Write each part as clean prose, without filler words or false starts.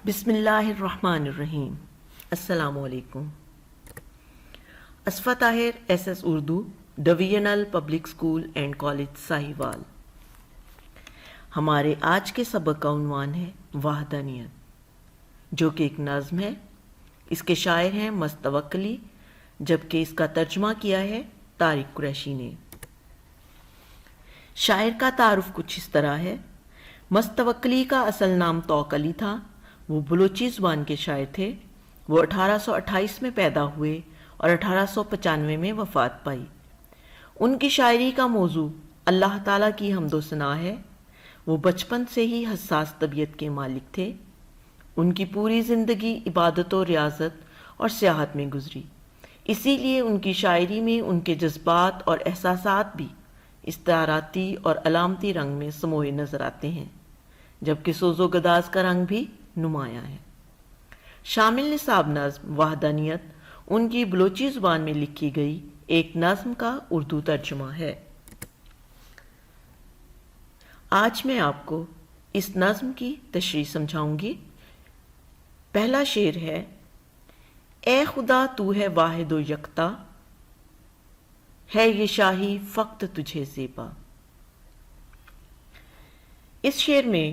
بسم اللہ الرحمن الرحیم۔ السلام علیکم۔ Asfa Tahir, S S Urdu, divisional public school and college Sahiwal. ہمارے آج کے سبق کا عنوان ہے وحدانیت، جو کہ ایک نظم ہے۔ اس کے شاعر ہیں مستوکلی، جبکہ اس کا ترجمہ کیا ہے طارق قریشی نے۔ شاعر کا تعارف کچھ اس طرح ہے۔ مستوکلی کا اصل نام توکلی تھا۔ وہ بلوچی زبان کے شاعر تھے۔ وہ 1828 میں پیدا ہوئے اور 1895 میں وفات پائی۔ ان کی شاعری کا موضوع اللہ تعالیٰ کی حمد و ثنا ہے۔ وہ بچپن سے ہی حساس طبیعت کے مالک تھے۔ ان کی پوری زندگی عبادت و ریاضت اور سیاحت میں گزری، اسی لیے ان کی شاعری میں ان کے جذبات اور احساسات بھی استعاراتی اور علامتی رنگ میں سموئے نظر آتے ہیں، جبکہ سوز و گداز کا رنگ بھی نمایاں ہے۔ شامل نصاب نظم وحدانیت ان کی بلوچی زبان میں لکھی گئی ایک نظم کا اردو ترجمہ ہے۔ آج میں آپ کو اس نظم کی تشریح سمجھاؤں گی۔ پہلا شعر ہے: اے خدا تو ہے واحد و یکتا، ہے یہ شاہی فقط تجھے زیبا۔ اس شعر میں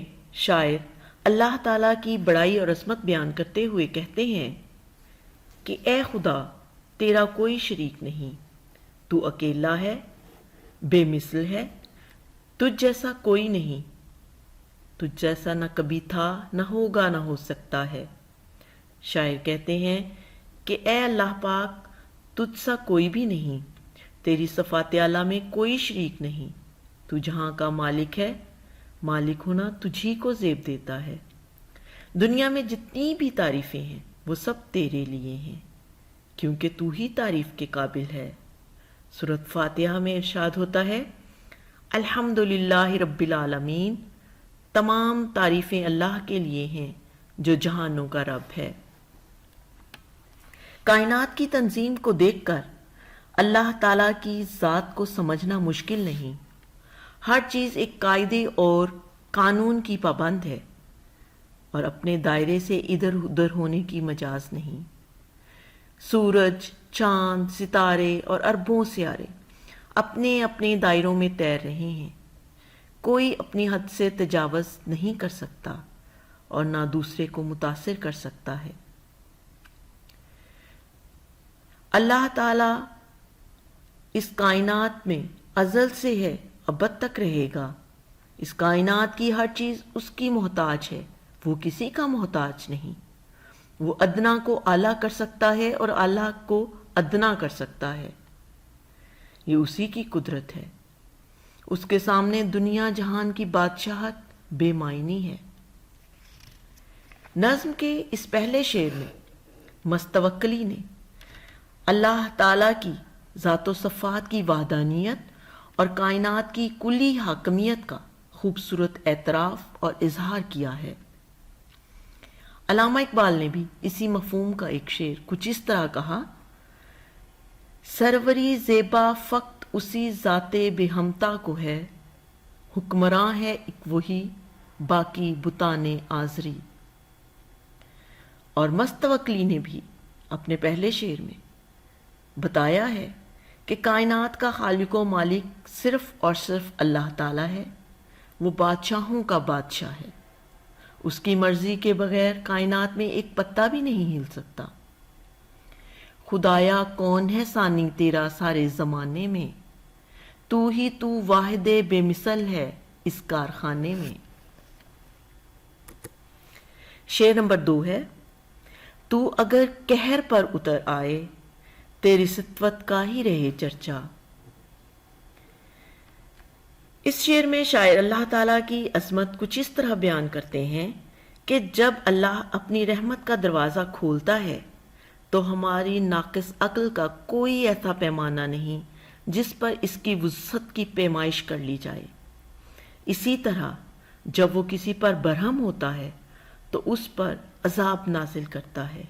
شاعر اللہ تعالیٰ کی بڑائی اور عظمت بیان کرتے ہوئے کہتے ہیں کہ اے خدا، تیرا کوئی شریک نہیں، تو اکیلا ہے، بے مثل ہے، تجھ جیسا کوئی نہیں، تجھ جیسا نہ کبھی تھا، نہ ہوگا، نہ ہو سکتا ہے۔ شاعر کہتے ہیں کہ اے اللہ پاک، تجھ سا کوئی بھی نہیں، تیری صفات اعلیٰ میں کوئی شریک نہیں، تو جہاں کا مالک ہے، مالک ہونا تجھی کو زیب دیتا ہے۔ دنیا میں جتنی بھی تعریفیں ہیں وہ سب تیرے لیے ہیں، کیونکہ تو ہی تعریف کے قابل ہے۔ سورۃ فاتحہ میں ارشاد ہوتا ہے: الحمدللہ رب العالمین، تمام تعریفیں اللہ کے لیے ہیں جو جہانوں کا رب ہے۔ کائنات کی تنظیم کو دیکھ کر اللہ تعالیٰ کی ذات کو سمجھنا مشکل نہیں۔ ہر چیز ایک قاعدے اور قانون کی پابند ہے اور اپنے دائرے سے ادھر ادھر ہونے کی مجاز نہیں۔ سورج، چاند، ستارے اور اربوں سیارے اپنے اپنے دائروں میں تیر رہے ہیں۔ کوئی اپنی حد سے تجاوز نہیں کر سکتا اور نہ دوسرے کو متاثر کر سکتا ہے۔ اللہ تعالیٰ اس کائنات میں ازل سے ہے، ابد تک رہے گا۔ اس کائنات کی ہر چیز اس کی محتاج ہے، وہ کسی کا محتاج نہیں۔ وہ ادنا کو اعلیٰ کر سکتا ہے اور اعلیٰ کو ادنا کر سکتا ہے۔ یہ اسی کی قدرت ہے۔ اس کے سامنے دنیا جہان کی بادشاہت بے معنی ہے۔ نظم کے اس پہلے شعر میں مستوکلی نے اللہ تعالیٰ کی ذات و صفات کی وحدانیت اور کائنات کی کلی حاکمیت کا خوبصورت اعتراف اور اظہار کیا ہے۔ علامہ اقبال نے بھی اسی مفہوم کا ایک شعر کچھ اس طرح کہا: سروری زیبا فقط اسی ذات بے ہمتا کو ہے، حکمراں ہے ایک وہی، باقی بتان آزری۔ اور مستوکلی نے بھی اپنے پہلے شعر میں بتایا ہے کہ کائنات کا خالق و مالک صرف اور صرف اللہ تعالیٰ ہے۔ وہ بادشاہوں کا بادشاہ ہے۔ اس کی مرضی کے بغیر کائنات میں ایک پتا بھی نہیں ہل سکتا۔ خدایا کون ہے ثانی تیرا سارے زمانے میں، تو ہی تو واحد بے مثل ہے اس کارخانے میں۔ شعر نمبر 2 ہے: تو اگر قہر پر اتر آئے، تیری سطوت کا ہی رہے چرچا۔ اس شعر میں شاعر اللہ تعالیٰ کی عظمت کچھ اس طرح بیان کرتے ہیں کہ جب اللہ اپنی رحمت کا دروازہ کھولتا ہے تو ہماری ناقص عقل کا کوئی ایسا پیمانہ نہیں جس پر اس کی وسعت کی پیمائش کر لی جائے۔ اسی طرح جب وہ کسی پر برہم ہوتا ہے تو اس پر عذاب نازل کرتا ہے،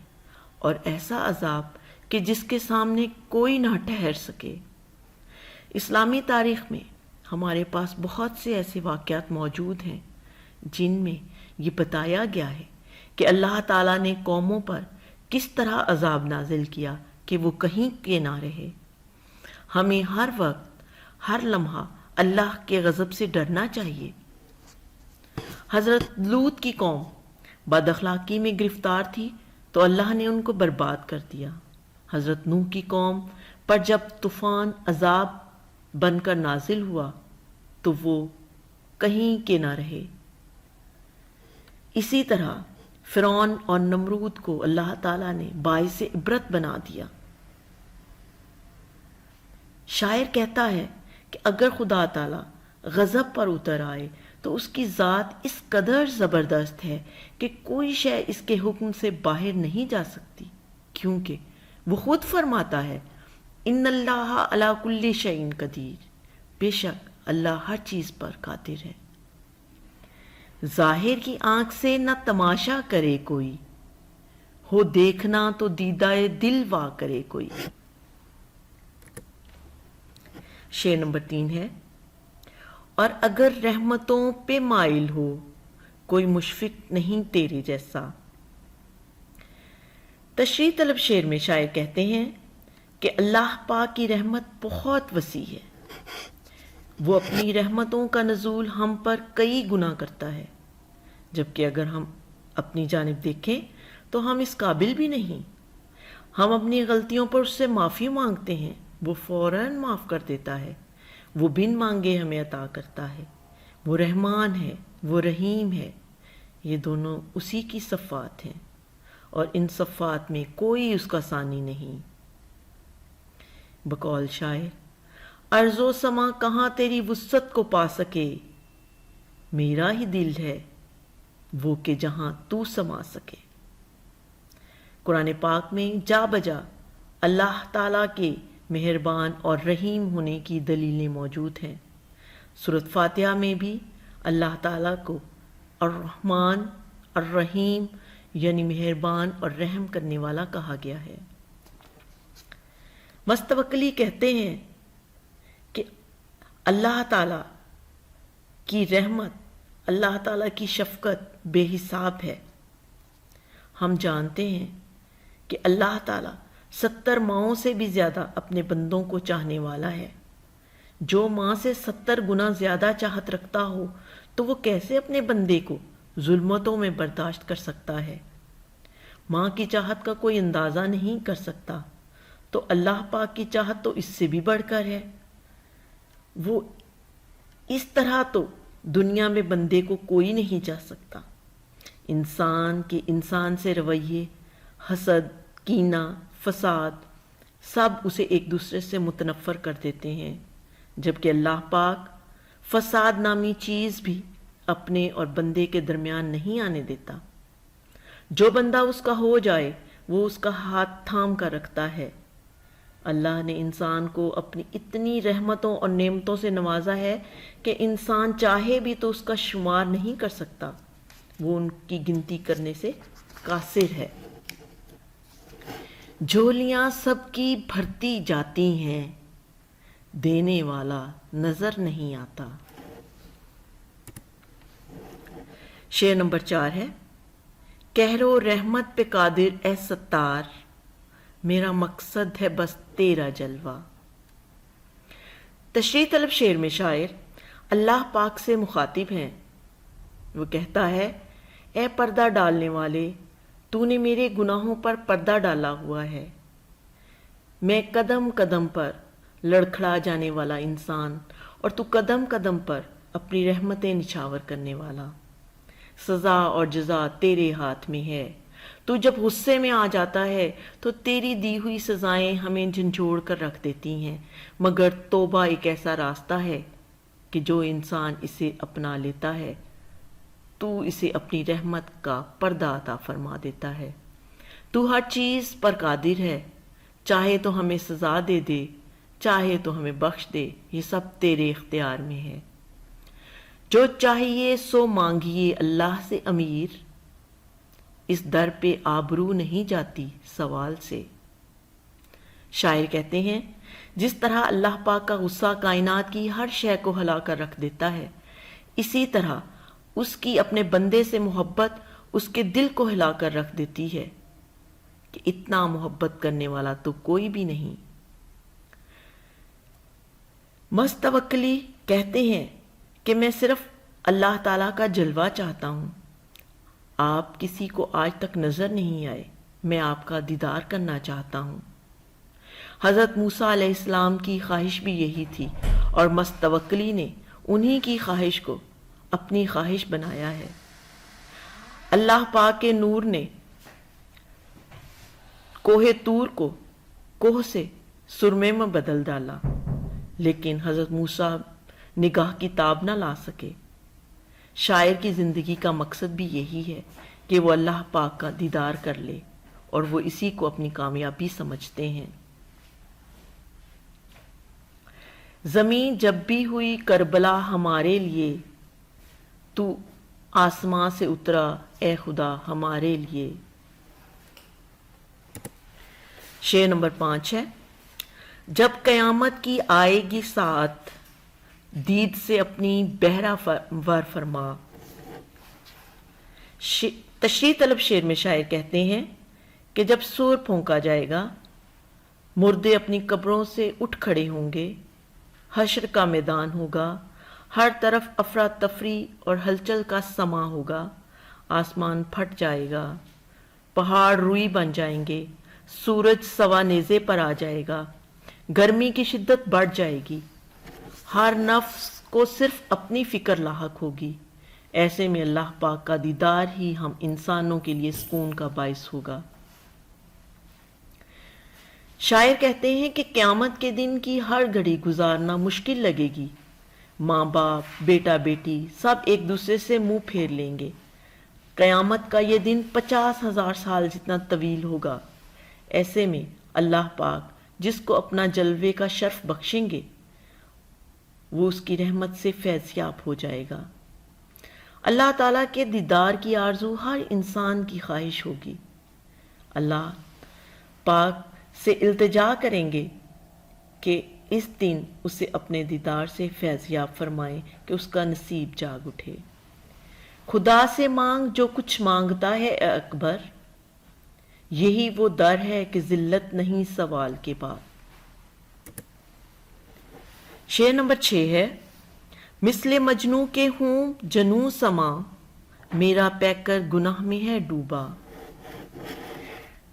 اور ایسا عذاب کہ جس کے سامنے کوئی نہ ٹھہر سکے۔ اسلامی تاریخ میں ہمارے پاس بہت سے ایسے واقعات موجود ہیں جن میں یہ بتایا گیا ہے کہ اللہ تعالیٰ نے قوموں پر کس طرح عذاب نازل کیا کہ وہ کہیں کے نہ رہے۔ ہمیں ہر وقت ہر لمحہ اللہ کے غضب سے ڈرنا چاہیے۔ حضرت لوط کی قوم بد اخلاقی میں گرفتار تھی تو اللہ نے ان کو برباد کر دیا۔ حضرت نوح کی قوم پر جب طوفان عذاب بن کر نازل ہوا تو وہ کہیں کے نہ رہے۔ اسی طرح فرعون اور نمرود کو اللہ تعالیٰ نے باعث عبرت بنا دیا۔ شاعر کہتا ہے کہ اگر خدا تعالیٰ غضب پر اتر آئے تو اس کی ذات اس قدر زبردست ہے کہ کوئی شے اس کے حکم سے باہر نہیں جا سکتی، کیونکہ وہ خود فرماتا ہے ان اللہ علی کل شیء قدیر، بے شک اللہ ہر چیز پر قادر ہے۔ ظاہر کی آنکھ سے نہ تماشا کرے کوئی، ہو دیکھنا تو دیدہ دل وا کرے کوئی۔ شعر نمبر 3 ہے، اور اگر رحمتوں پہ مائل ہو کوئی مشفق نہیں تیرے جیسا۔ تشریح طلب شعر میں شاعر کہتے ہیں کہ اللہ پاک کی رحمت بہت وسیع ہے، وہ اپنی رحمتوں کا نزول ہم پر کئی گنا کرتا ہے، جبکہ اگر ہم اپنی جانب دیکھیں تو ہم اس قابل بھی نہیں۔ ہم اپنی غلطیوں پر اس سے معافی مانگتے ہیں، وہ فوراً معاف کر دیتا ہے، وہ بن مانگے ہمیں عطا کرتا ہے، وہ رحمان ہے، وہ رحیم ہے۔ یہ دونوں اسی کی صفات ہیں اور ان صفات میں کوئی اس کا ثانی نہیں۔ بقول شاعر، ارض و سما کہاں تیری وسعت کو پا سکے، میرا ہی دل ہے وہ کہ جہاں تو سما سکے۔ قرآن پاک میں جا بجا اللہ تعالیٰ کے مہربان اور رحیم ہونے کی دلیلیں موجود ہیں۔ سورۃ فاتحہ میں بھی اللہ تعالیٰ کو الرحمن الرحیم یعنی مہربان اور رحم کرنے والا کہا گیا ہے۔ مستوکلی کہتے ہیں کہ اللہ تعالیٰ کی رحمت، اللہ تعالیٰ کی شفقت بے حساب ہے۔ ہم جانتے ہیں کہ اللہ تعالیٰ 70 ماؤں سے بھی زیادہ اپنے بندوں کو چاہنے والا ہے۔ جو ماں سے 70 گنا زیادہ چاہت رکھتا ہو تو وہ کیسے اپنے بندے کو ظلمتوں میں برداشت کر سکتا ہے؟ ماں کی چاہت کا کوئی اندازہ نہیں کر سکتا، تو اللہ پاک کی چاہت تو اس سے بھی بڑھ کر ہے۔ وہ اس طرح تو دنیا میں بندے کو کوئی نہیں چاہ سکتا۔ انسان کے انسان سے رویے، حسد، کینہ، فساد سب اسے ایک دوسرے سے متنفر کر دیتے ہیں، جبکہ اللہ پاک فساد نامی چیز بھی اپنے اور بندے کے درمیان نہیں آنے دیتا۔ جو بندہ اس کا ہو جائے وہ اس کا ہاتھ تھام کر رکھتا ہے۔ اللہ نے انسان کو اپنی اتنی رحمتوں اور نعمتوں سے نوازا ہے کہ انسان چاہے بھی تو اس کا شمار نہیں کر سکتا، وہ ان کی گنتی کرنے سے قاصر ہے۔ جھولیاں سب کی بھرتی جاتی ہیں، دینے والا نظر نہیں آتا۔ شعر نمبر 4 ہے، کہہ رو رحمت پہ قادر اے ستار، میرا مقصد ہے بس تیرا جلوہ۔ تشریح طلب شعر میں شاعر اللہ پاک سے مخاطب ہیں۔ وہ کہتا ہے، اے پردہ ڈالنے والے، تو نے میرے گناہوں پر پردہ ڈالا ہوا ہے۔ میں قدم قدم پر لڑکھڑا جانے والا انسان اور تو قدم قدم پر اپنی رحمتیں نچھاور کرنے والا۔ سزا اور جزا تیرے ہاتھ میں ہے، تو جب غصے میں آ جاتا ہے تو تیری دی ہوئی سزائیں ہمیں جھنجھوڑ کر رکھ دیتی ہیں، مگر توبہ ایک ایسا راستہ ہے کہ جو انسان اسے اپنا لیتا ہے تو اسے اپنی رحمت کا پردہ عطا فرما دیتا ہے۔ تو ہر چیز پر قادر ہے، چاہے تو ہمیں سزا دے دے، چاہے تو ہمیں بخش دے، یہ سب تیرے اختیار میں ہے۔ جو چاہیے سو مانگیے اللہ سے امیر، اس در پہ آبرو نہیں جاتی سوال سے۔ شاعر کہتے ہیں، جس طرح اللہ پاک کا غصہ کائنات کی ہر شے کو ہلا کر رکھ دیتا ہے، اسی طرح اس کی اپنے بندے سے محبت اس کے دل کو ہلا کر رکھ دیتی ہے کہ اتنا محبت کرنے والا تو کوئی بھی نہیں۔ مستوکلی کہتے ہیں کہ میں صرف اللہ تعالیٰ کا جلوہ چاہتا ہوں، آپ کسی کو آج تک نظر نہیں آئے، میں آپ کا دیدار کرنا چاہتا ہوں۔ حضرت موسیٰ علیہ السلام کی خواہش بھی یہی تھی، اور مستوکلی نے انہی کی خواہش کو اپنی خواہش بنایا ہے۔ اللہ پاک کے نور نے کوہ طور کو کوہ سے سرمے میں بدل ڈالا، لیکن حضرت موسیٰ نگاہ کی تاب نہ لا سکے۔ شاعر کی زندگی کا مقصد بھی یہی ہے کہ وہ اللہ پاک کا دیدار کر لے، اور وہ اسی کو اپنی کامیابی سمجھتے ہیں۔ زمین جب بھی ہوئی کربلا ہمارے لیے، تو آسمان سے اترا اے خدا ہمارے لیے۔ شعر نمبر 5 ہے، جب قیامت کی آئے گی ساعت، دید سے اپنی بہرہ ور فرما۔ تشریح طلب شعر میں شاعر کہتے ہیں کہ جب سور پھونکا جائے گا، مردے اپنی قبروں سے اٹھ کھڑے ہوں گے، حشر کا میدان ہوگا، ہر طرف افراتفری اور ہلچل کا سما ہوگا، آسمان پھٹ جائے گا، پہاڑ روئی بن جائیں گے، سورج سوا نیزے پر آ جائے گا، گرمی کی شدت بڑھ جائے گی، ہر نفس کو صرف اپنی فکر لاحق ہوگی۔ ایسے میں اللہ پاک کا دیدار ہی ہم انسانوں کے لیے سکون کا باعث ہوگا۔ شاعر کہتے ہیں کہ قیامت کے دن کی ہر گھڑی گزارنا مشکل لگے گی، ماں باپ، بیٹا بیٹی سب ایک دوسرے سے منہ پھیر لیں گے۔ قیامت کا یہ دن 50,000 سال جتنا طویل ہوگا۔ ایسے میں اللہ پاک جس کو اپنا جلوے کا شرف بخشیں گے، وہ اس کی رحمت سے فیض یاب ہو جائے گا۔ اللہ تعالیٰ کے دیدار کی آرزو ہر انسان کی خواہش ہوگی۔ اللہ پاک سے التجا کریں گے کہ اس دن اسے اپنے دیدار سے فیض یاب فرمائے کہ اس کا نصیب جاگ اٹھے۔ خدا سے مانگ جو کچھ مانگتا ہے اے اکبر، یہی وہ در ہے کہ ذلت نہیں سوال کے بعد۔ شعر نمبر 6 ہے، مثل مجنوں کے ہوں جنوں سما، میرا پیکر گناہ میں ہے ڈوبا۔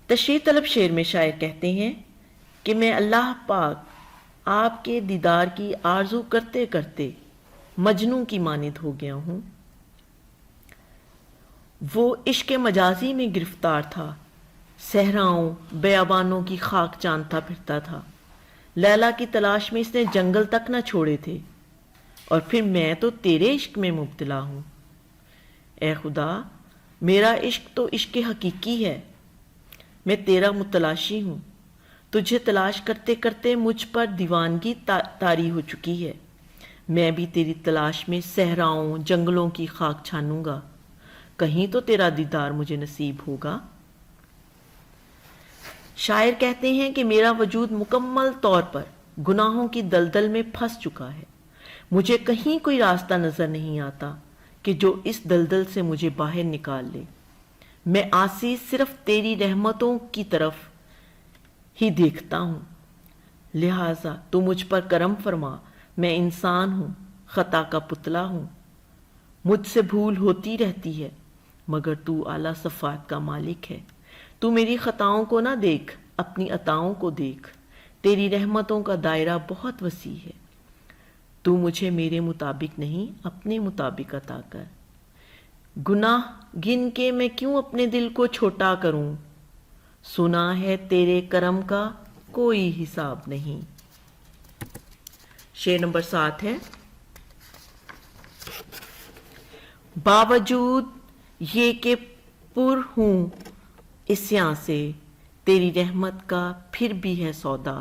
تشریح طلب شعر میں شاعر کہتے ہیں کہ میں اللہ پاک آپ کے دیدار کی آرزو کرتے کرتے مجنوں کی مانند ہو گیا ہوں۔ وہ عشق مجازی میں گرفتار تھا، صحراؤں بیابانوں کی خاک چاندتا پھرتا تھا، لیلا کی تلاش میں اس نے جنگل تک نہ چھوڑے تھے، اور پھر میں تو تیرے عشق میں مبتلا ہوں۔ اے خدا، میرا عشق تو عشق حقیقی ہے، میں تیرا متلاشی ہوں، تجھے تلاش کرتے کرتے مجھ پر دیوانگی طاری ہو چکی ہے، میں بھی تیری تلاش میں صحراؤں جنگلوں کی خاک چھانوں گا، کہیں تو تیرا دیدار مجھے نصیب ہوگا۔ شاعر کہتے ہیں کہ میرا وجود مکمل طور پر گناہوں کی دلدل میں پھنس چکا ہے، مجھے کہیں کوئی راستہ نظر نہیں آتا کہ جو اس دلدل سے مجھے باہر نکال لے۔ میں عاصی صرف تیری رحمتوں کی طرف ہی دیکھتا ہوں، لہٰذا تو مجھ پر کرم فرما، میں انسان ہوں، خطا کا پتلا ہوں، مجھ سے بھول ہوتی رہتی ہے، مگر تو اعلیٰ صفات کا مالک ہے۔ تو میری خطاؤں کو نہ دیکھ، اپنی عطاؤں کو دیکھ، تیری رحمتوں کا دائرہ بہت وسیع ہے، تو مجھے میرے مطابق نہیں اپنے مطابق عطا کر۔ گناہ گن کے میں کیوں اپنے دل کو چھوٹا کروں، سنا ہے تیرے کرم کا کوئی حساب نہیں۔ شعر نمبر 7 ہے، باوجود یہ کہ پر ہوں عصیاں سے، تیری رحمت کا پھر بھی ہے سودا۔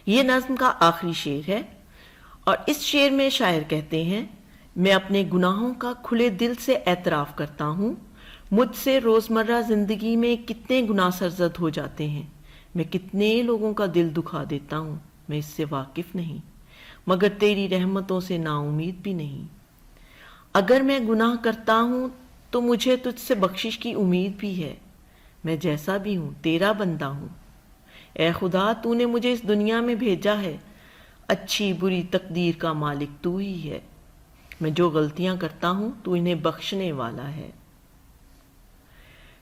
یہ نظم کا آخری شعر ہے، اور اس شعر میں شاعر کہتے ہیں، میں اپنے گناہوں کا کھلے دل سے اعتراف کرتا ہوں، مجھ سے روزمرہ زندگی میں کتنے گناہ سرزد ہو جاتے ہیں، میں کتنے لوگوں کا دل دکھا دیتا ہوں، میں اس سے واقف نہیں، مگر تیری رحمتوں سے نا امید بھی نہیں۔ اگر میں گناہ کرتا ہوں تو مجھے تجھ سے بخشش کی امید بھی ہے۔ میں جیسا بھی ہوں تیرا بندہ ہوں۔ اے خدا، تو نے مجھے اس دنیا میں بھیجا ہے، اچھی بری تقدیر کا مالک تو ہی ہے۔ میں جو غلطیاں کرتا ہوں تو انہیں بخشنے والا ہے۔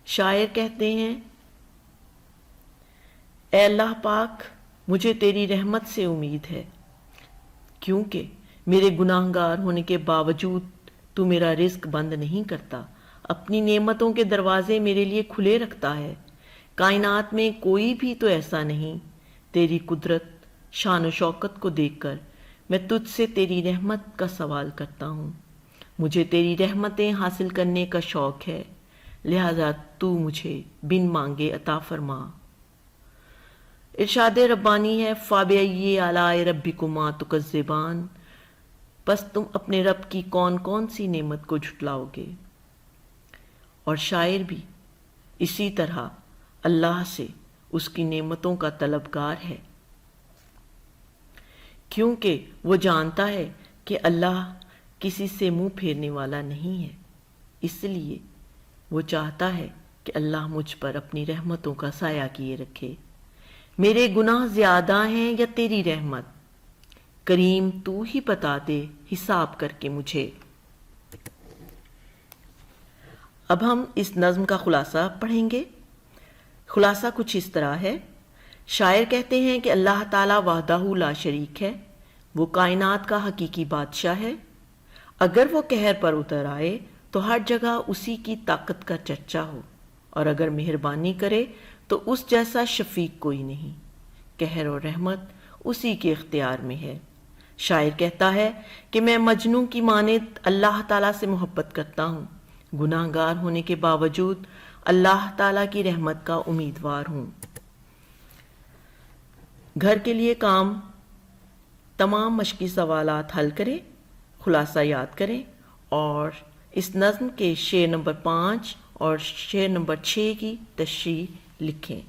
شاعر کہتے ہیں، اے اللہ پاک، مجھے تیری رحمت سے امید ہے، کیونکہ میرے گناہ گار ہونے کے باوجود تو میرا رزق بند نہیں کرتا، اپنی نعمتوں کے دروازے میرے لیے کھلے رکھتا ہے۔ کائنات میں کوئی بھی تو ایسا نہیں۔ تیری قدرت، شان و شوکت کو دیکھ کر میں تجھ سے تیری رحمت کا سوال کرتا ہوں۔ مجھے تیری رحمتیں حاصل کرنے کا شوق ہے، لہذا تو مجھے بن مانگے عطا فرما۔ ارشاد ربانی ہے، فَبِأَيِّ آلَاءِ رَبِّكُمَا تُكَذِّبَانِ، بس تم اپنے رب کی کون کون سی نعمت کو جھٹلاؤ گے۔ اور شاعر بھی اسی طرح اللہ سے اس کی نعمتوں کا طلبگار ہے، کیونکہ وہ جانتا ہے کہ اللہ کسی سے منہ پھیرنے والا نہیں ہے، اس لیے وہ چاہتا ہے کہ اللہ مجھ پر اپنی رحمتوں کا سایہ کیے رکھے۔ میرے گناہ زیادہ ہیں یا تیری رحمت، کریم تو ہی بتا دے حساب کر کے مجھے۔ اب ہم اس نظم کا خلاصہ پڑھیں گے۔ خلاصہ کچھ اس طرح ہے۔ شاعر کہتے ہیں کہ اللہ تعالیٰ وحدہ لا شریک ہے، وہ کائنات کا حقیقی بادشاہ ہے۔ اگر وہ قہر پر اتر آئے تو ہر جگہ اسی کی طاقت کا چرچا ہو، اور اگر مہربانی کرے تو اس جیسا شفیق کوئی نہیں۔ قہر اور رحمت اسی کے اختیار میں ہے۔ شاعر کہتا ہے کہ میں مجنوں کی مانند اللہ تعالیٰ سے محبت کرتا ہوں، گناہ گار ہونے کے باوجود اللہ تعالیٰ کی رحمت کا امیدوار ہوں۔ گھر کے لیے کام، تمام مشقی سوالات حل کریں، خلاصہ یاد کریں اور اس نظم کے شعر نمبر 5 اور شعر نمبر 6 کی تشریح لکھیں۔